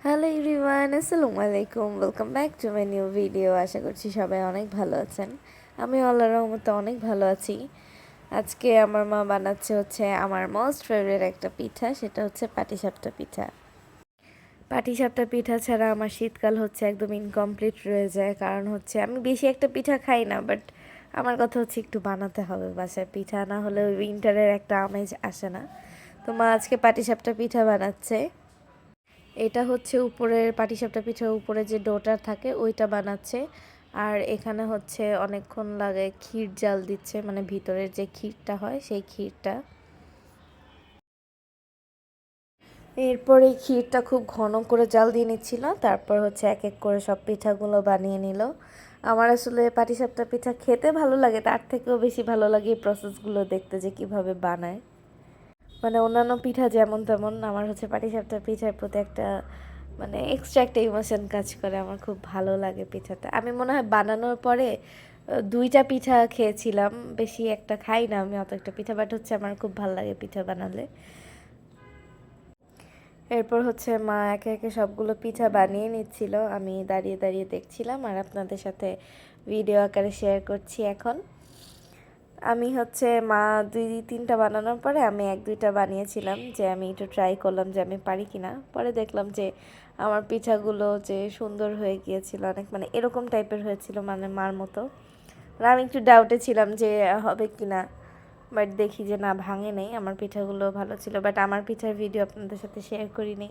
Hello everyone, আসসালামু আলাইকুম। Welcome back to my new video. আশা করছি সবাই অনেক ভালো আছেন। আমি আল্লাহর রহমতে অনেক ভালো আছি। আজকে আমার মা বানাচ্ছে আমার মোস্ট ফেভারিট একটা পিঠা, সেটা হচ্ছে পাটিসাপটা পিঠা। পাটিসাপটা পিঠা ছাড়া আমার শীতকাল একদম ইনকমপ্লিট রয়ে যায়, কারণ আমি বেশি একটা পিঠা খাই না, বাট আমার কথা একটু বানাতে হবে বাসায়। পিঠা না হলে ওই উইন্টারের একটা আমেজ আসে না। তো মা আজকে পাটিসাপটা পিঠা বানাচ্ছে। এটা উপরের পাটিসাপটা পিঠার উপরে যে ডোটা থাকে ওইটা বানাচ্ছে। আর এখানে অনেকক্ষণ লাগে ক্ষীর জাল দিচ্ছে, মানে ভিতরের যে ক্ষীরটা হয় সেই ক্ষীরটা। এরপর এই ক্ষীরটা খুব ঘন করে জাল দিয়ে নিচ্ছিল, তারপর এক এক করে সব পিঠাগুলো বানিয়ে নিল। আমার আসলে পাটিসাপটা পিঠা খেতে ভালো লাগে, তার থেকেও বেশি ভালো লাগে এই প্রসেসগুলো দেখতে, যে কিভাবে বানায়। মানে অন্যান্য পিঠা যেমন তেমন, আমার পাটিসাপটা পিঠার প্রতি একটা মানে এক্সট্রা একটা ইমোশন কাজ করে। আমার খুব ভালো লাগে পিঠাটা। আমি মনে হয় বানানোর পরে দুইটা পিঠা খেয়েছিলাম, বেশি একটা খাই না আমি অত একটা পিঠা, বাট আমার খুব ভালো লাগে পিঠা বানালে। এরপর মা একে একে সবগুলো পিঠা বানিয়ে নিচ্ছিল, আমি দাঁড়িয়ে দাঁড়িয়ে দেখছিলাম আর আপনাদের সাথে ভিডিও আকারে শেয়ার করছি এখন। আমি মা দুই তিনটা বানানোর পরে আমি এক দুইটা বানিয়েছিলাম, যে আমি একটু ট্রাই করলাম যে আমি পারি কিনা। পরে দেখলাম যে আমার পিঠাগুলো যে সুন্দর হয়ে গিয়েছিল, অনেক মানে এরকম টাইপের হয়েছিল, মানে মার মতো। আর আমি একটু ডাউটে ছিলাম যে হবে কিনা, বাট দেখি যে না, ভাঙে নেই। আমার পিঠাগুলো ভালো ছিল, বাট আমার পিঠার ভিডিও আপনাদের সাথে শেয়ার করিনি।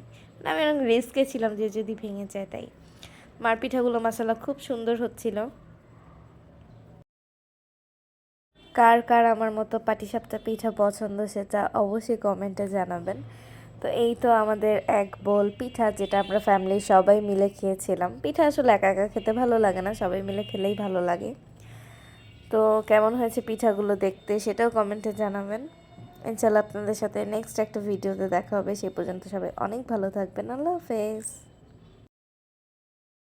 আমি অনেক রিস্কে ছিলাম যে যদি ভেঙে যায়, তাই। মার পিঠাগুলো মাশাআল্লাহ খুব সুন্দর হচ্ছিল। কার কার আমার মতো পাটিসাপটা পিঠা পছন্দ সেটা অবশ্যই কমেন্টে জানাবেন। তো এই তো আমাদের এক বোল পিঠা, যেটা আমরা ফ্যামিলির সবাই মিলে খেয়েছিলাম। পিঠা আসলে একা একা খেতে ভালো লাগে না, সবাই মিলে খেলেই ভালো লাগে। তো কেমন হয়েছে পিঠাগুলো দেখতে সেটাও কমেন্টে জানাবেন। ইনশাল্লাহ আপনাদের সাথে নেক্সট একটা ভিডিওতে দেখা হবে। সেই পর্যন্ত সবাই অনেক ভালো থাকবেন। আল্লাহ হাফেজ।